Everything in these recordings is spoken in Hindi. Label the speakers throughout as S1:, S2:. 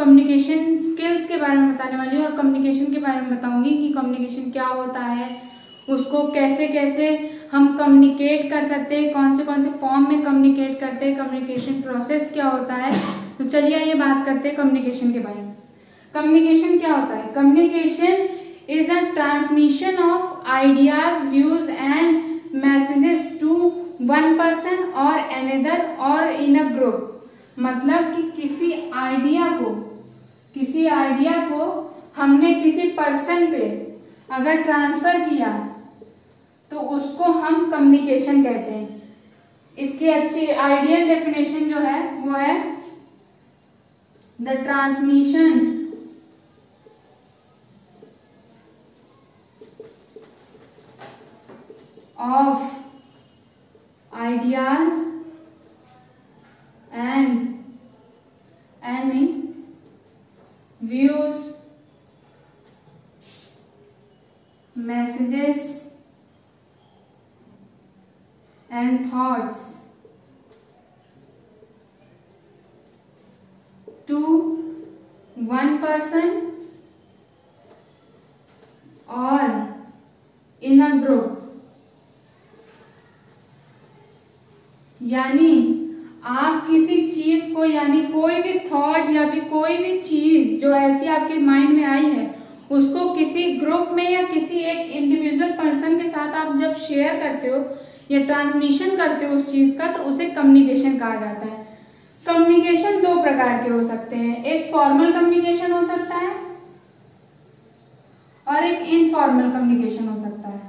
S1: कम्युनिकेशन स्किल्स के बारे में बताने वाली हूँ और कम्युनिकेशन के बारे में बताऊंगी कि कम्युनिकेशन क्या होता है, उसको कैसे कैसे हम कम्युनिकेट कर सकते हैं, कौन से फॉर्म में कम्युनिकेट करते हैं, कम्युनिकेशन प्रोसेस क्या होता है। तो चलिए ये बात करते हैं कम्युनिकेशन के बारे में। कम्युनिकेशन क्या होता है? Communication is a transmission of ideas, views and messages to one person और अनदर और इन अ ग्रुप। मतलब कि किसी आइडिया को हमने किसी पर्सन पे अगर ट्रांसफर किया तो उसको हम कम्युनिकेशन कहते हैं। इसकी अच्छी आइडियल डेफिनेशन जो है वो है the transmission of ideas and views, messages and thoughts to one person or in a group। यानी आप किसी चीज को, यानी कोई भी थॉट या भी कोई भी चीज जो ऐसी आपके माइंड में आई है उसको किसी ग्रुप में या किसी एक इंडिविजुअल पर्सन के साथ आप जब शेयर करते हो या ट्रांसमिशन करते हो उस चीज का, तो उसे कम्युनिकेशन कहा जाता है। कम्युनिकेशन दो प्रकार के हो सकते हैं, एक फॉर्मल कम्युनिकेशन हो सकता है और एक इनफॉर्मल कम्युनिकेशन हो सकता है।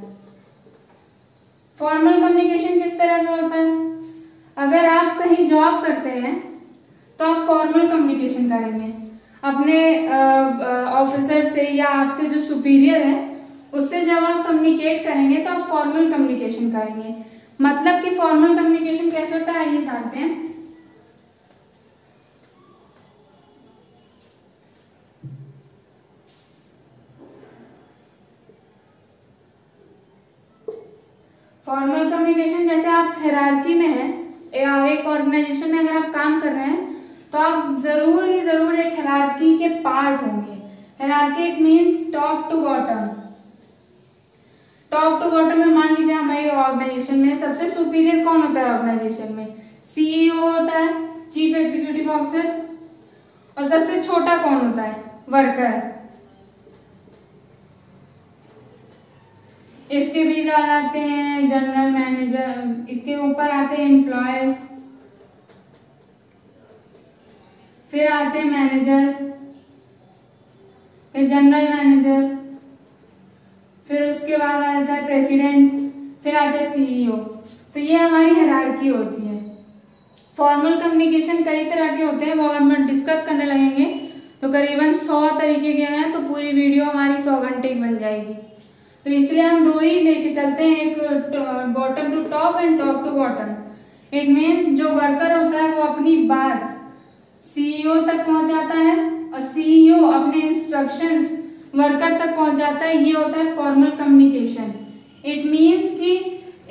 S1: फॉर्मल कम्युनिकेशन किस तरह का होता है? अगर आप कहीं जॉब करते हैं तो आप फॉर्मल कम्युनिकेशन करेंगे अपने ऑफिसर से या आपसे जो सुपीरियर है उससे। जब आप कम्युनिकेट करेंगे तो आप फॉर्मल कम्युनिकेशन करेंगे। मतलब कि फॉर्मल कम्युनिकेशन कैसे होता है ये जानते हैं। फॉर्मल कम्युनिकेशन जैसे आप हायरार्की में हैं या एक ऑर्गेनाइजेशन में अगर आप काम कर रहे हैं तो आप जरूर एक हायरार्की के पार्ट होंगे। Hierarchy it means top to bottom. Top to bottom में मान लीजिए हमारे ऑर्गेनाइजेशन में सबसे सुपीरियर कौन होता है ऑर्गेनाइजेशन में? सीईओ होता है, चीफ एग्जीक्यूटिव ऑफिसर। और सबसे छोटा कौन होता है? वर्कर। इसके बीच आते हैं जनरल मैनेजर, इसके ऊपर आते हैं एम्प्लॉयज, फिर आते हैं मैनेजर, फिर जनरल मैनेजर, फिर उसके बाद आता है प्रेसिडेंट, फिर आता है सीईओ। तो ये हमारी हायरार्की होती है। फॉर्मल कम्युनिकेशन कई तरह के होते हैं, वो हम डिस्कस करने लगेंगे तो करीबन 100 तरीके के हैं, तो पूरी वीडियो हमारी 100 घंटे की बन जाएगी। तो इसलिए हम दो ही लेके चलते हैं, एक bottom to top and top to bottom. It means जो वर्कर होता है वो अपनी बात सीईओ तक पहुंचाता है और सीईओ अपने इंस्ट्रक्शंस वर्कर तक पहुंचाता है। ये होता है फॉर्मल कम्युनिकेशन। इट मीन्स कि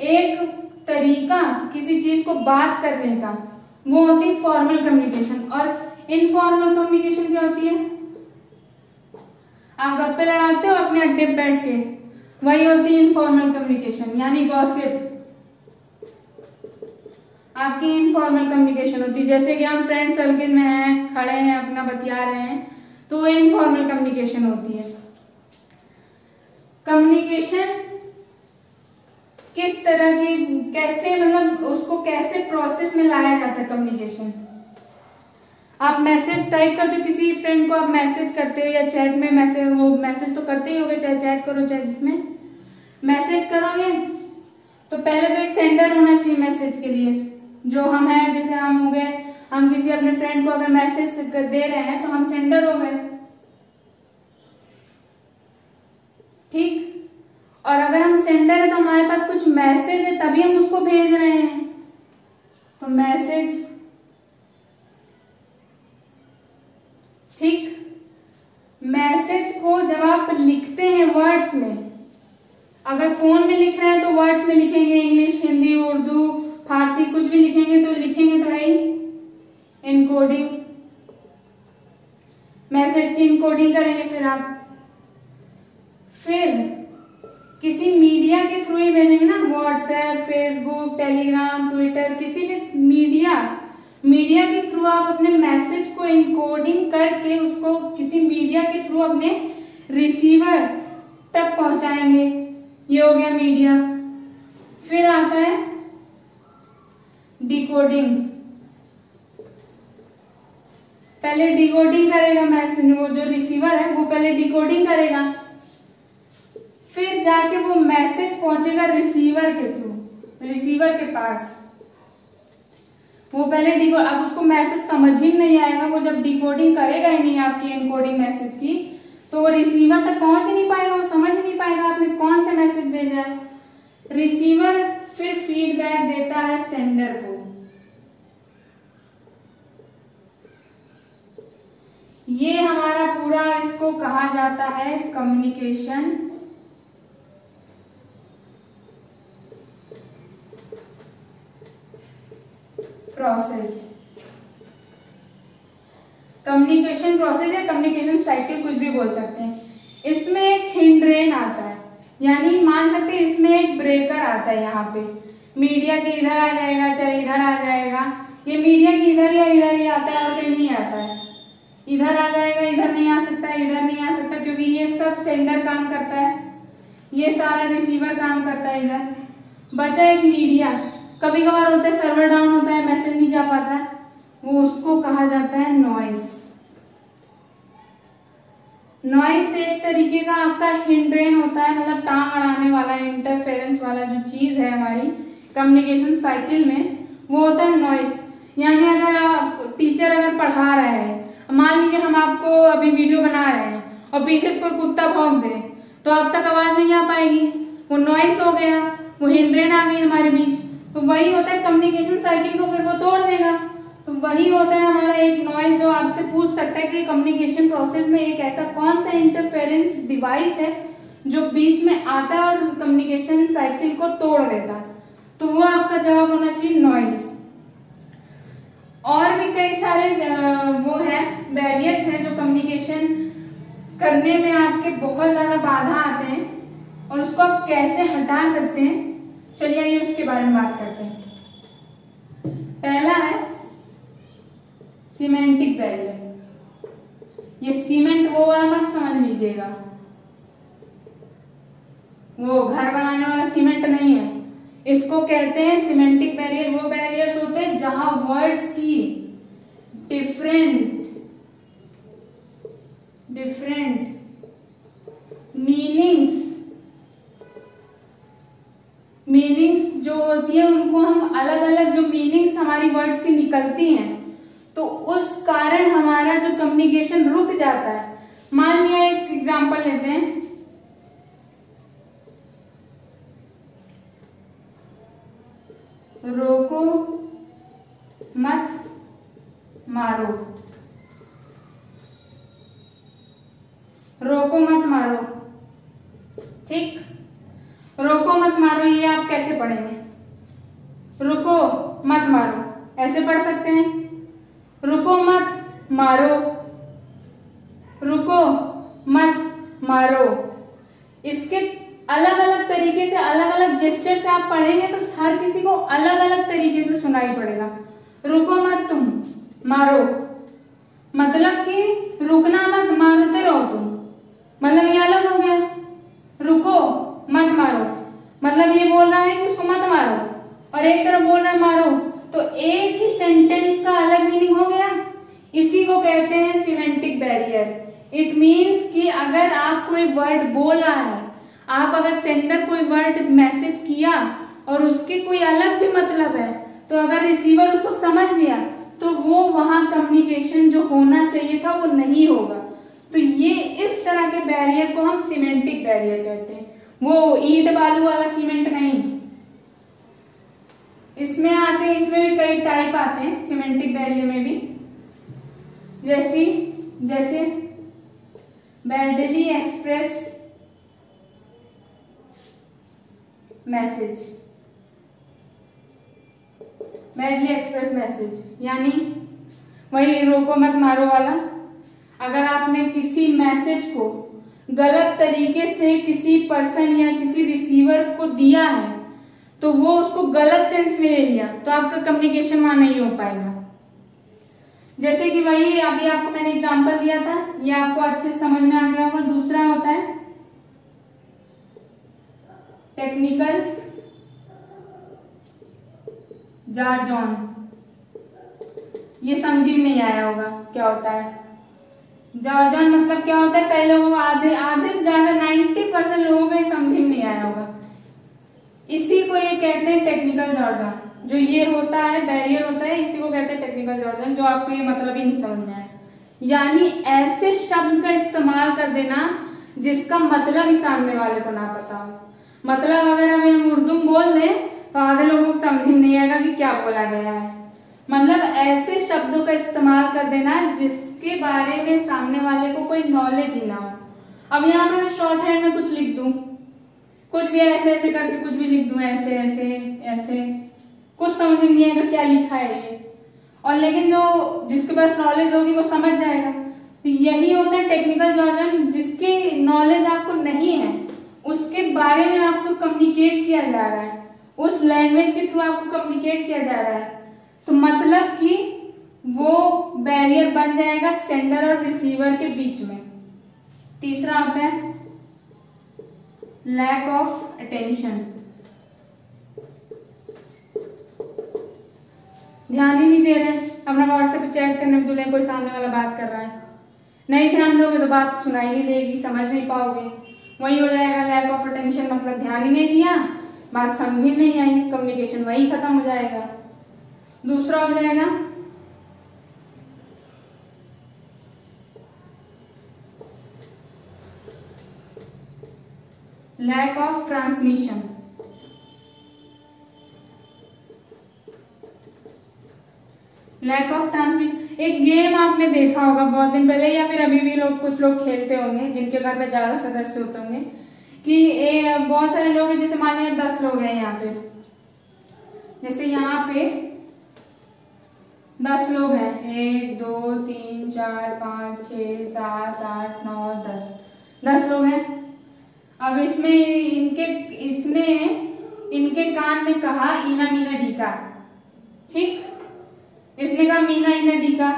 S1: एक तरीका किसी चीज को बात करने का, वो होती है फॉर्मल कम्युनिकेशन। और इनफॉर्मल कम्युनिकेशन क्या होती है? आप गप्पे लड़ाते हो अपने अड्डे पे बैठ के, वही होती है इनफॉर्मल कम्युनिकेशन, यानी गॉसिप। आपकी इनफॉर्मल कम्युनिकेशन होती है, जैसे कि हम फ्रेंड सर्किल में हैं, खड़े हैं, अपना बतिया रहे हैं, तो वो इनफॉर्मल कम्युनिकेशन होती है। कम्युनिकेशन किस तरह की, कैसे, मतलब उसको कैसे प्रोसेस में लाया जाता है कम्युनिकेशन। आप मैसेज टाइप करते हो, किसी फ्रेंड को आप मैसेज करते हो या चैट में मैसेज, वो मैसेज तो करते ही होगे, चाहे चैट करो चाहे जिसमें मैसेज करोगे, तो पहले तो एक सेंडर होना चाहिए मैसेज के लिए, जो हम हैं। जैसे हम हो गए, हम किसी अपने फ्रेंड को अगर मैसेज दे रहे हैं तो हम सेंडर हो गए, ठीक। और अगर हम सेंडर है तो हमारे पास कुछ मैसेज है तभी हम उसको भेज रहे हैं, तो मैसेज, ठीक। मैसेज को जब आप लिखते हैं वर्ड्स में, अगर फोन में लिख रहे हैं तो वर्ड्स में लिखेंगे, इंग्लिश, हिंदी, उर्दू, फारसी, कुछ भी लिखेंगे तो है ही, एनकोडिंग। मैसेज की इनकोडिंग करेंगे फिर आप, फिर किसी मीडिया के थ्रू ही भेजेंगे ना, व्हाट्सएप, फेसबुक, टेलीग्राम, ट्विटर, किसी भी मीडिया के थ्रू आप अपने मैसेज को इनकोडिंग करके उसको किसी मीडिया के थ्रू अपने रिसीवर तक पहुंचाएंगे। ये हो गया मीडिया। फिर आता है डिकोडिंग। पहले डिकोडिंग करेगा मैसेज, वो जो रिसीवर है वो पहले डिकोडिंग करेगा, फिर जाके वो मैसेज पहुंचेगा रिसीवर के थ्रू, रिसीवर के पास। वो पहले अब उसको मैसेज समझ ही नहीं आएगा, वो जब डिकोडिंग करेगा ही नहीं आपकी एनकोडिंग मैसेज की, तो वो रिसीवर तक पहुंच ही नहीं पाएगा, वो समझ नहीं पाएगा आपने कौन सा मैसेज भेजा है। रिसीवर फिर फीडबैक देता है सेंडर को। ये हमारा पूरा, इसको कहा जाता है कम्युनिकेशन प्रोसेस। कम्युनिकेशन प्रोसेस या कम्युनिकेशन साइकिल, कुछ भी बोल सकते हैं। इसमें एक हिंड्रेन आता है, यानी मान सकते हैं इसमें एक ब्रेकर आता है। यहाँ पे मीडिया के इधर आ जाएगा, चाहे इधर आ जाएगा। ये मीडिया के इधर या इधर ही आता है और कहीं नहीं आता है। इधर आ जाएगा, इधर नहीं आ सकता, इधर नहीं आ सकता, क्योंकि ये सब सेंडर काम करता है, ये सारा रिसीवर काम करता है। इधर बचा एक मीडिया। कभी कभार होता है सर्वर डाउन होता है, मैसेज नहीं जा पाता है, वो उसको कहा जाता है नॉइस। नॉइस एक तरीके का आपका हिंड्रेन होता है, मतलब टांग अड़ाने वाला, इंटरफेरेंस वाला जो चीज है हमारी कम्युनिकेशन साइकिल में, वो होता है नॉइस। यानी अगर टीचर अगर पढ़ा रहा है, मान लीजिए हम आपको अभी वीडियो बना रहे हैं और पीछे से कोई कुत्ता भौंक दे, तो अब तक आवाज नहीं आ पाएगी, वो नॉइस हो गया, वो हिंड्रेन आ गई हमारे बीच। तो वही होता है कम्युनिकेशन साइकिल को फिर वो तोड़ देगा। तो वही होता है हमारा एक नॉइज, जो आपसे पूछ सकता है कि कम्युनिकेशन प्रोसेस में एक ऐसा कौन सा इंटरफेरेंस डिवाइस है जो बीच में आता है और कम्युनिकेशन साइकिल को तोड़ देता है। तो वो आपका जवाब होना चाहिए नॉइज। और भी कई सारे वो है बैरियर्स हैं जो कम्युनिकेशन करने में आपके बहुत ज्यादा बाधा आते हैं, और उसको आप कैसे हटा सकते हैं, चलिए आइए उसके बारे में बात करते हैं। पहला है सीमेंटिक बैरियर। ये सीमेंट वो वाला मत समझ लीजिएगा, वो घर बनाने वाला सीमेंट नहीं है। इसको कहते हैं सीमेंटिक बैरियर। वो बैरियर्स होते हैं जहां वर्ड्स की डिफरेंट मीनिंग्स जो होती है, उनको हम अलग अलग, जो मीनिंग्स हमारी वर्ड्स की निकलती हैं, तो उस कारण हमारा जो कम्युनिकेशन रुक जाता है। मान लिया एक एग्जांपल लेते हैं, रोको मत मारो, रोको मत मारो, ठीक। रोको मत मारो ये आप कैसे पढ़ेंगे? रुको मत मारो ऐसे पढ़ सकते हैं, रुको मत मारो, रुको मत मारो। इसके अलग अलग तरीके से, अलग अलग जेस्चर से आप पढ़ेंगे तो हर किसी को अलग अलग तरीके से सुनाई पड़ेगा। रुको मत तुम मारो, मतलब कि रुकना मत, मारते रहो तुम, मतलब ये अलग हो गया। रुको मत मारो मतलब ये बोल रहा है कि उसको मत मारो, और एक तरफ बोल रहा है मारो, तो एक ही सेंटेंस का अलग मीनिंग हो गया। इसी को कहते हैं सीमेंटिक बैरियर। इट मीन्स कि अगर आप कोई वर्ड बोल रहा है, आप अगर सेंडर कोई वर्ड मैसेज किया और उसके कोई अलग भी मतलब है, तो अगर रिसीवर उसको समझ लिया तो वो वहां कम्युनिकेशन जो होना चाहिए था वो नहीं होगा। तो ये इस तरह के बैरियर को हम सीमेंटिक बैरियर कहते हैं, वो ईंट बालू वाला सीमेंट नहीं। इसमें आते हैं, इसमें भी कई टाइप आते हैं सीमेंटिक बैरियर में भी, जैसे badly express message, badly express message यानी वही रोको मत मारो वाला। अगर आपने किसी मैसेज को गलत तरीके से किसी पर्सन या किसी रिसीवर को दिया है तो वो उसको गलत सेंस में ले लिया तो आपका कम्युनिकेशन वहां नहीं हो पाएगा। जैसे कि वही अभी आपको मैंने एग्जांपल दिया था, ये आपको अच्छे से समझ में आ गया होगा। दूसरा होता है टेक्निकल जार्गन। ये समझी में नहीं आया होगा क्या होता है जार्गन, मतलब क्या होता है। कई लोगों आधे से ज्यादा 90% लोगों को समझ में नहीं आया होगा। इसी को ये कहते हैं टेक्निकल जार्गन। जो ये होता है बैरियर होता है, इसी को कहते हैं टेक्निकल जार्गन, जो आपको ये मतलब ही नहीं समझ में आया। यानी ऐसे शब्द का इस्तेमाल कर देना जिसका मतलब ही सामने वाले को ना पता हो। मतलब अगर हम उर्दू बोल दें तो आधे लोगों को समझ में नहीं आएगा कि क्या बोला गया है। मतलब ऐसे शब्दों का इस्तेमाल कर देना जिसके बारे में सामने वाले को कोई नॉलेज ही ना हो। अब यहाँ पे मैं शॉर्ट हैंड में कुछ लिख दूं, कुछ भी ऐसे ऐसे करके कुछ भी लिख दूं, ऐसे ऐसे ऐसे, कुछ समझ में नहीं आएगा क्या लिखा है ये। और लेकिन जो जिसके पास नॉलेज होगी वो समझ जाएगा। तो यही होता है टेक्निकल जार्गन। जिसकी नॉलेज आपको नहीं है उसके बारे में आपको कम्युनिकेट किया जा रहा है, उस लैंग्वेज के थ्रू आपको कम्युनिकेट किया जा रहा है, तो मतलब कि वो बैरियर बन जाएगा सेंडर और रिसीवर के बीच में। तीसरा आता है लैक ऑफ अटेंशन। ध्यान ही नहीं दे रहे, अपना व्हाट्सएप पे चैट करने में तुले कोई सामने वाला बात कर रहा है, नहीं ध्यान दोगे तो बात सुनाई नहीं देगी, समझ नहीं पाओगे। वही हो जाएगा लैक ऑफ अटेंशन, मतलब ध्यान ही नहीं दिया, बात समझ ही नहीं आई, कम्युनिकेशन वही खत्म हो जाएगा। दूसरा हो जाएगा lack of transmission. Lack of transmission एक गेम आपने देखा होगा बहुत दिन पहले, या फिर अभी भी कुछ लोग खेलते होंगे जिनके घर पे ज्यादा सदस्य होते होंगे, कि बहुत सारे लोग हैं, जैसे मान लिया 10 लोग हैं यहाँ पे, जैसे यहाँ पे 10 लोग हैं, 1 2 3 4 5 6 7 8 9 10 लोग हैं। अब इसमें इसने इनके कान में कहा ईना मीना ढीका, ठीक, इसने कहा मीना ईना ढीका,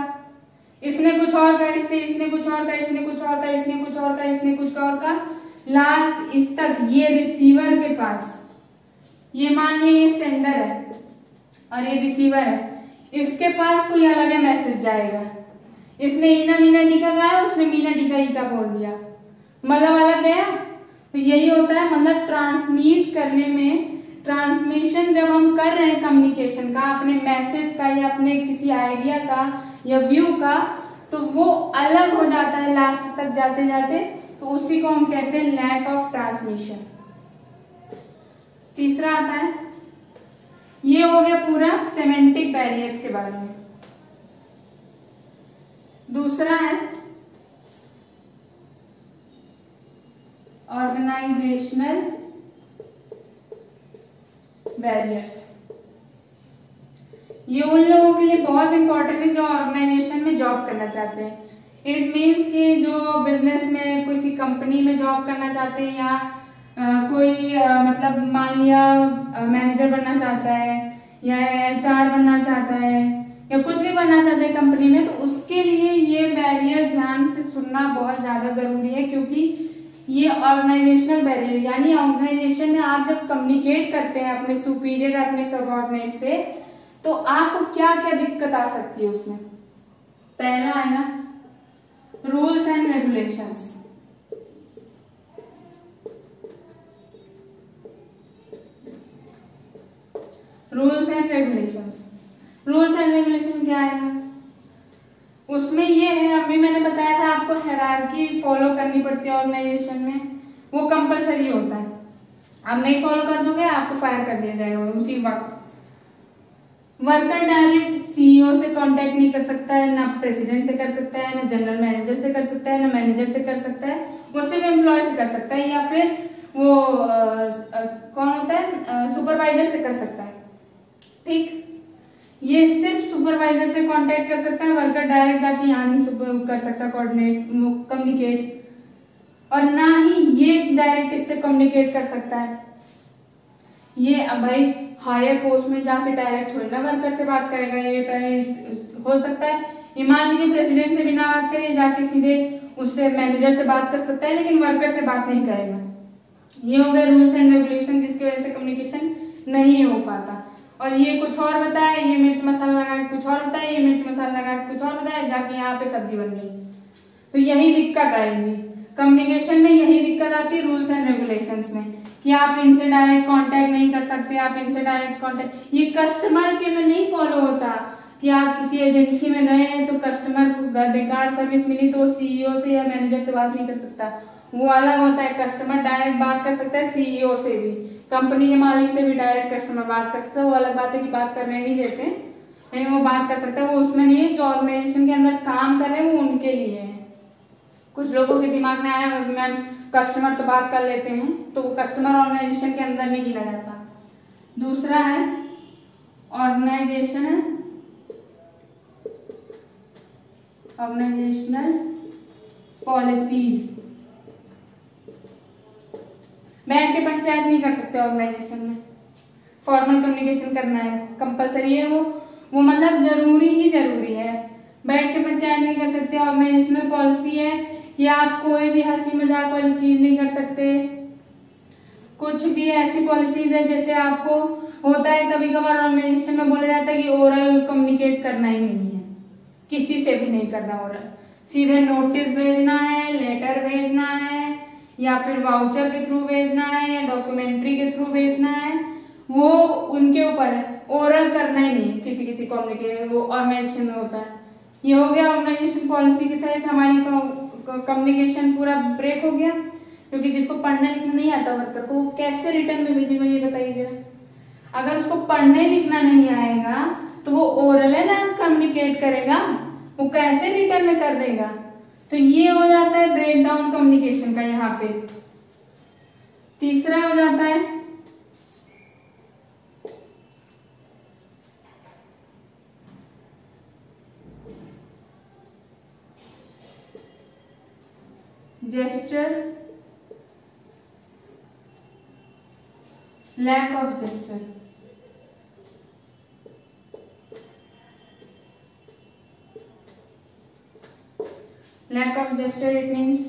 S1: इसने कुछ और कहा इससे, इसने कुछ और कहा, इसने कुछ और कहा, इसने कुछ और कहा, इसने कुछ और कहा, लास्ट इस तक ये रिसीवर के पास, ये मान लिया ये सेंडर है और ये रिसीवर है, इसके पास कोई अलग है मैसेज जाएगा। इसने ईना मीना ढीका कहा, उसने मीना ढीका ईका बोल दिया, मतलब अलग गया। तो यही होता है, मतलब ट्रांसमिट करने में, ट्रांसमिशन जब हम कर रहे हैं कम्युनिकेशन का, अपने मैसेज का या अपने किसी आइडिया का या व्यू का, तो वो अलग हो जाता है लास्ट तक जाते जाते, तो उसी को हम कहते हैं लैक ऑफ ट्रांसमिशन। तीसरा आता है, ये हो गया पूरा सेमेंटिक बैरियर्स के बारे में। दूसरा है ऑर्गेनाइजेशनल बैरियर्स। ये उन लोगों के लिए बहुत इंपॉर्टेंट है जो ऑर्गेनाइजेशन में जॉब करना चाहते हैं। इट मीन्स कि जो बिजनेस में किसी कंपनी में जॉब करना चाहते हैं, या कोई मतलब मान लिया मैनेजर बनना चाहता है या HR बनना चाहता है या कुछ भी बनना चाहते हैं कंपनी में, तो उसके लिए ये बैरियर ध्यान से सुनना बहुत ज्यादा जरूरी है। क्योंकि ये ऑर्गेनाइजेशनल बैरियर, यानी ऑर्गेनाइजेशन में आप जब कम्युनिकेट करते हैं अपने सुपीरियर अपने सबऑर्डिनेट से, तो आपको क्या क्या दिक्कत आ सकती है उसमें। पहला है ना rules and regulations. Rules and regulations, rules and regulation क्या आएगा उसमें, ये है अभी मैंने बताया था आपको हायरार्की फॉलो करनी पड़ती है ऑर्गेनाइजेशन में, वो कंपलसरी होता है। आप नहीं फॉलो कर दोगे आपको फायर कर दिया जाएगा उसी वक्त। वर्कर डायरेक्ट CEO से कांटेक्ट नहीं कर सकता है, ना प्रेसिडेंट से कर सकता है, ना जनरल मैनेजर से कर सकता है, ना मैनेजर से कर सकता है, वो सिर्फ एम्प्लॉय से कर सकता है, या फिर वो कौन होता है सुपरवाइजर से कर सकता है, ठीक। ये सिर्फ सुपरवाइजर से कांटेक्ट कर सकता है, वर्कर डायरेक्ट जाके यहाँ नहीं कर सकता कोऑर्डिनेट कम्युनिकेट, और ना ही ये डायरेक्ट इससे कम्युनिकेट कर सकता है। ये भाई हायर पोस्ट में जाके डायरेक्ट थोड़ी ना वर्कर से बात करेगा, ये पहले हो सकता है ये मान लीजिए प्रेसिडेंट से बिना बात करे जाके सीधे उससे मैनेजर से बात कर सकता है, लेकिन वर्कर से बात नहीं करेगा। ये हो गए रूल्स एंड रेगुलेशन जिसकी वजह से कम्युनिकेशन नहीं हो पाता। और ये कुछ और बताया, ये मिर्च मसाला लगा के कुछ और बताया, ये मिर्च मसाला लगा के कुछ और बताया, जाके यहाँ पे सब्जी बन गई। तो यही दिक्कत आएगी कम्युनिकेशन में, यही दिक्कत आती है रूल्स एंड रेगुलेशंस में कि आप इनसे डायरेक्ट कांटेक्ट नहीं कर सकते, आप इनसे डायरेक्ट कांटेक्ट, ये कस्टमर के में नहीं फॉलो होता कि आप किसी एजेंसी में गए हैं तो कस्टमर को बेकार सर्विस मिली तो सीईओ से या मैनेजर से बात नहीं कर सकता, वो अलग होता है। कस्टमर डायरेक्ट बात कर सकता है सीईओ से भी, कंपनी के मालिक से भी डायरेक्ट कस्टमर बात कर सकता है। वो अलग बात है कि बात करने नहीं देते, लेकिन वो बात कर सकता है। वो उसमें नहीं है, जो ऑर्गेनाइजेशन के अंदर काम कर रहे हैं वो उनके लिए है। कुछ लोगों के दिमाग में आया मैम कस्टमर तो बात कर लेते हैं, तो वो कस्टमर ऑर्गेनाइजेशन के अंदर नहीं गिना जाता। दूसरा है ऑर्गेनाइजेशनल पॉलिसीज। बैठ के पंचायत नहीं कर सकते ऑर्गेनाइजेशन में, फॉर्मल कम्युनिकेशन करना है, कंपलसरी है वो मतलब जरूरी ही जरूरी है। बैठ के पंचायत नहीं कर सकते। ऑर्गेनाइजेशनल पॉलिसी है कि आप कोई भी हंसी मजाक वाली चीज नहीं कर सकते। कुछ भी ऐसी पॉलिसीज है जैसे आपको होता है कभी कभार ऑर्गेनाइजेशन में बोला जाता है कि ओरल कम्युनिकेट करना ही नहीं है, किसी से भी नहीं करना ओरल, सीधे नोटिस भेजना है, लेटर भेजना है, या फिर वाउचर के थ्रू भेजना है, या डॉक्यूमेंट्री के थ्रू भेजना है, वो उनके ऊपर है। ओरल करना ही नहीं है किसी किसी कम्युनिकेशन, वो ऑर्गेनाइजेशन में होता है। ये हो गया ऑर्गेनाइजेशन पॉलिसी के तहत हमारी कम्युनिकेशन पूरा ब्रेक हो गया, क्योंकि जिसको पढ़ना लिखना नहीं आता वर्कर को, वो कैसे रिटर्न में भेजेगा ये बताइए जरा। अगर उसको पढ़ने लिखना नहीं आएगा तो वो ओरल है ना कम्युनिकेट करेगा, वो कैसे रिटर्न में कर देगा। तो ये हो जाता है ब्रेक डाउन कम्युनिकेशन का। यहाँ पे तीसरा हो जाता है gesture, lack of gesture. Lack of gesture it means,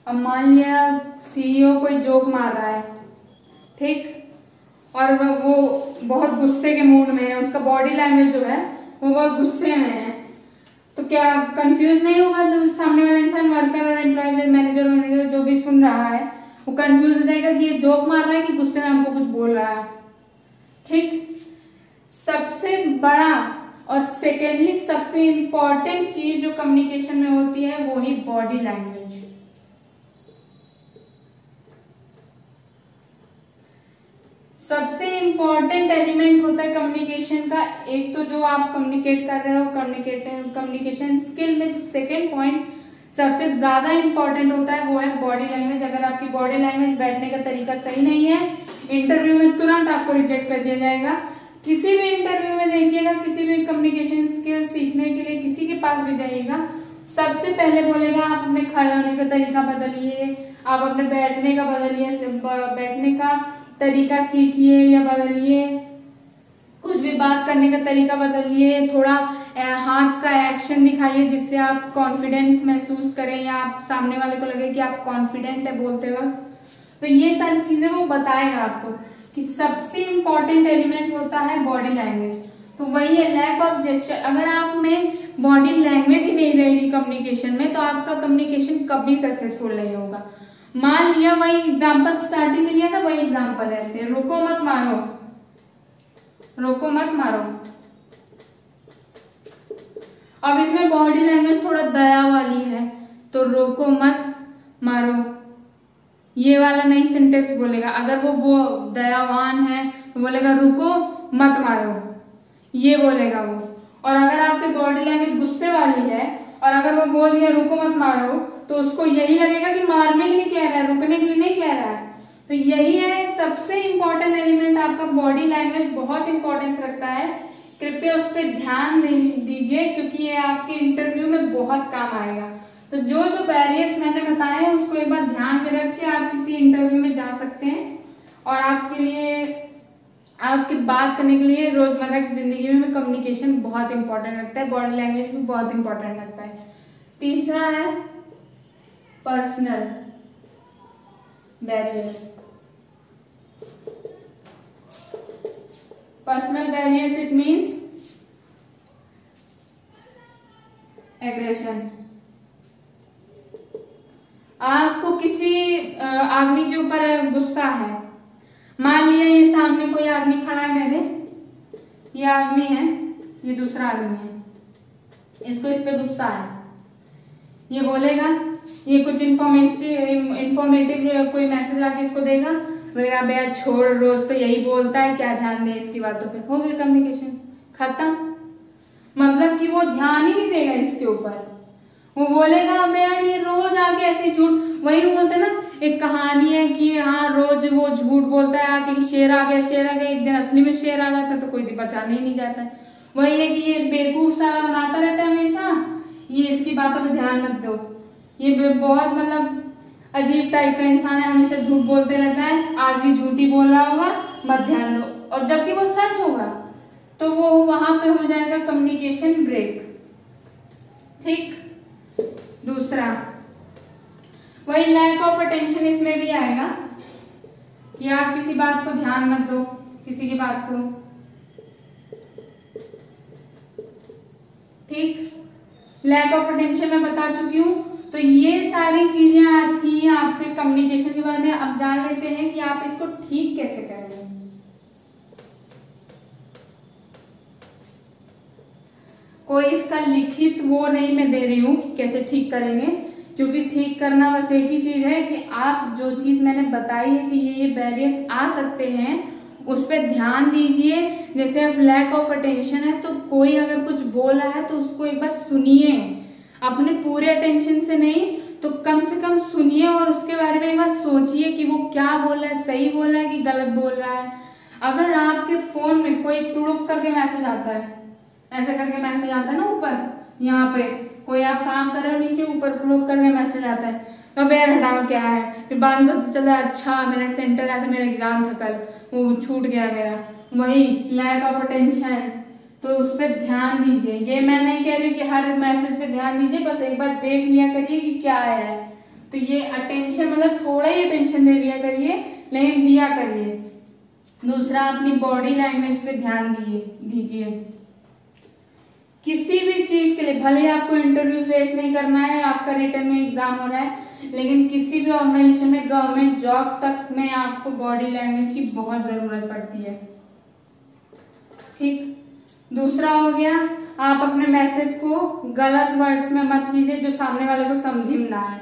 S1: अब मान लिया सीईओ कोई जोक मार रहा है, ठीक, और वो बहुत गुस्से के मूड में है, उसका बॉडी लैंग्वेज जो है वो बहुत गुस्से में है, तो क्या कंफ्यूज नहीं होगा तो सामने वाला इंसान, वर्कर और एम्प्लॉय, मैनेजर जो भी सुन रहा है वो कंफ्यूज हो जाएगा कि ये जोक मार रहा है कि गुस्से में हमको कुछ बोल रहा है। ठीक, सबसे बड़ा और सेकेंडली सबसे इंपॉर्टेंट चीज जो कम्युनिकेशन में होती है वो ही बॉडी लैंग्वेज। सबसे इंपॉर्टेंट एलिमेंट होता है कम्युनिकेशन का, एक तो जो आप कम्युनिकेट कर रहे हो कम्युनिकेशन स्किल में जो सेकेंड पॉइंट सबसे ज्यादा इंपॉर्टेंट होता है वो है बॉडी लैंग्वेज। अगर आपकी बॉडी लैंग्वेज, बैठने का तरीका सही नहीं है, इंटरव्यू में तुरंत आपको रिजेक्ट कर दिया जाएगा। किसी भी इंटरव्यू में देखिएगा, किसी भी कम्युनिकेशन स्किल सीखने के लिए किसी के पास भी जाइएगा, सबसे पहले बोलेगा आप अपने खड़े होने का तरीका बदलिए, आप अपने बैठने का बदलिए, बैठने का तरीका सीखिए या बदलिए, कुछ भी बात करने का तरीका बदलिए, थोड़ा हाथ का एक्शन दिखाइए जिससे आप कॉन्फिडेंस महसूस करें या आप सामने वाले को लगे कि आप कॉन्फिडेंट है बोलते वक्त। तो ये सारी चीजें वो बताएगा आपको कि सबसे इंपॉर्टेंट एलिमेंट होता है बॉडी लैंग्वेज। तो वही है लैक ऑफ जेस्चर। अगर आप में बॉडी लैंग्वेज ही नहीं रहेगी कम्युनिकेशन में तो आपका कम्युनिकेशन कभी सक्सेसफुल नहीं होगा। मान लिया वही एग्जाम्पल स्टार्टिंग में लिया था, वही एग्जाम्पल ऐसे, रोको मत मारो, रोको मत मारो। अब इसमें बॉडी लैंग्वेज थोड़ा दया वाली है, तो रोको मत मारो ये वाला नहीं सिंटेक्स बोलेगा। अगर वो दयावान है तो बोलेगा रुको मत मारो, ये बोलेगा वो। और अगर आपकी बॉडी लैंग्वेज गुस्से वाली है और अगर वो बोल दिया रुको मत मारो तो उसको यही लगेगा कि मारने के लिए कह रहा है, रुकने के लिए नहीं कह रहा है। तो यही है सबसे इंपॉर्टेंट एलिमेंट, आपका बॉडी लैंग्वेज बहुत इंपॉर्टेंस रखता है कृपया उस पर ध्यान दीजिए, क्योंकि ये आपके इंटरव्यू में बहुत काम आएगा। तो जो जो बैरियर्स मैंने बताए हैं उसको एक बार ध्यान में रख के आप किसी इंटरव्यू में जा सकते हैं। और आपके लिए, आपकी बात करने के लिए रोजमर्रा की जिंदगी में कम्युनिकेशन बहुत इंपॉर्टेंट लगता है, बॉडी लैंग्वेज भी बहुत इंपॉर्टेंट लगता है। तीसरा है personal barriers. Personal barriers it means aggression. आपको किसी आदमी के ऊपर गुस्सा है, मान लिया ये सामने कोई आदमी खड़ा है मेरे, ये आदमी है, ये दूसरा आदमी है, इसको इस पे गुस्सा है, ये बोलेगा, ये कुछ इंफॉर्मेटिव कोई मैसेज आके इसको देगा, बोलेगा बे यार छोड़, रोज तो यही बोलता है, क्या ध्यान दे इसकी बातों पे। हो गया कम्युनिकेशन खत्म। मतलब कि वो ध्यान ही नहीं देगा इसके ऊपर, वो बोलेगा बे यार ये रोज आके ऐसे झूठ, वही बोलते ना, एक कहानी है कि हाँ रोज वो झूठ बोलता है आके, शेर आ गया शेर आ गया, एक दिन असली में शेर आ जाता है तो कोई बचाने ही नहीं जाता है। वही है कि ये बेवकूफ सारा बनाता रहता है हमेशा, ये इसकी बातों पे ध्यान मत दो, ये बहुत मतलब अजीब टाइप का इंसान है, हमेशा झूठ बोलते रहता है, आज भी झूठ ही बोल रहा होगा, मत ध्यान दो। और जबकि वो सच होगा तो वो वहां पे हो जाएगा कम्युनिकेशन ब्रेक। ठीक। दूसरा वही लैक ऑफ अटेंशन, इसमें भी आएगा कि आप किसी बात को ध्यान मत दो, किसी की बात को। ठीक। लैक ऑफ अटेंशन मैं बता चुकी हूं। तो ये सारी चीजें थी आपके कम्युनिकेशन के बारे में। अब जान लेते हैं कि आप इसको ठीक कैसे करेंगे। कोई इसका लिखित वो नहीं मैं दे रही हूं कि कैसे ठीक करेंगे, क्योंकि ठीक करना बस एक ही चीज है कि आप जो चीज मैंने बताई है कि ये बैरियर्स आ सकते हैं उस पर ध्यान दीजिए। जैसे अब लैक ऑफ अटेंशन है तो कोई अगर कुछ बोल रहा है तो उसको एक बार सुनिए, अपने पूरे अटेंशन से नहीं तो कम से कम सुनिए और उसके बारे में एक बार सोचिए कि वो क्या बोल रहा है, सही बोल रहा है कि गलत बोल रहा है। अगर आपके फोन में कोई टुड़ुक करके मैसेज आता है, ऐसे करके मैसेज आता है ना ऊपर, यहाँ पे कोई आप काम कर रहे हो नीचे ऊपर टुड़ुक करके मैसेज आता है, तो बेर हटाओ क्या है, फिर बाद में पता चला अच्छा मेरा सेंटर आया था, मेरा एग्जाम था कल, वो छूट गया मेरा, वही लैक ऑफ अटेंशन। तो उस पर ध्यान दीजिए। ये मैं नहीं कह रही कि हर मैसेज पे ध्यान दीजिए, बस एक बार देख लिया करिए कि क्या है। तो ये अटेंशन मतलब थोड़ा ही अटेंशन दे लिया करिए, लेकिन दिया करिए। दूसरा अपनी बॉडी लैंग्वेज पे ध्यान दीजिए। किसी भी चीज के लिए, भले आपको इंटरव्यू फेस नहीं करना है, आपका रिटर्न में एग्जाम हो रहा है, लेकिन किसी भी ऑर्गेनाइजेशन में, गवर्नमेंट जॉब तक में आपको बॉडी लैंग्वेज की बहुत जरूरत पड़ती है। ठीक। दूसरा हो गया, आप अपने मैसेज को गलत वर्ड्स में मत कीजिए जो सामने वाले को समझ में ना आए।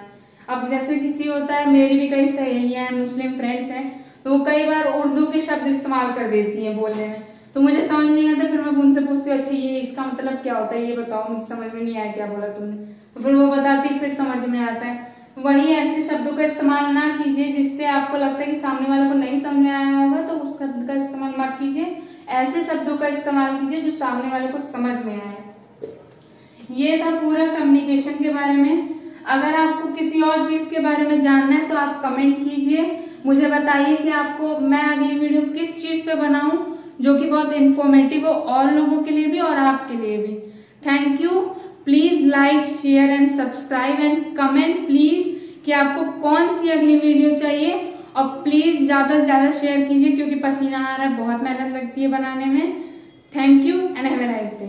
S1: अब जैसे किसी होता है, मेरी भी कई सहेलियां हैं, मुस्लिम फ्रेंड्स हैं, तो वो कई बार उर्दू के शब्द इस्तेमाल कर देती हैं बोलने में, तो मुझे समझ नहीं आता, फिर मैं उनसे पूछती हूँ अच्छा ये इसका मतलब क्या होता है, ये बताओ, मुझे समझ में नहीं आया क्या बोला तुमने, तो फिर वो बताती, फिर समझ में आता है। वही ऐसे शब्दों का इस्तेमाल ना कीजिए जिससे आपको लगता है कि सामने वाले को नहीं समझ में आया होगा, तो उस शब्द का इस्तेमाल मत कीजिए। ऐसे शब्दों का इस्तेमाल कीजिए जो सामने वाले को समझ में आए। ये था पूरा कम्युनिकेशन के बारे में। अगर आपको किसी और चीज के बारे में जानना है तो आप कमेंट कीजिए, मुझे बताइए कि आपको मैं अगली वीडियो किस चीज पे बनाऊं जो कि बहुत इंफॉर्मेटिव हो और लोगों के लिए भी और आपके लिए भी। Thank you. Please like, share and subscribe and comment please कि आपको कौन सी अगली वीडियो चाहिए, और प्लीज ज्यादा से ज्यादा शेयर कीजिए क्योंकि पसीना आ रहा है, बहुत मेहनत लगती है बनाने में। Thank you and have a nice day.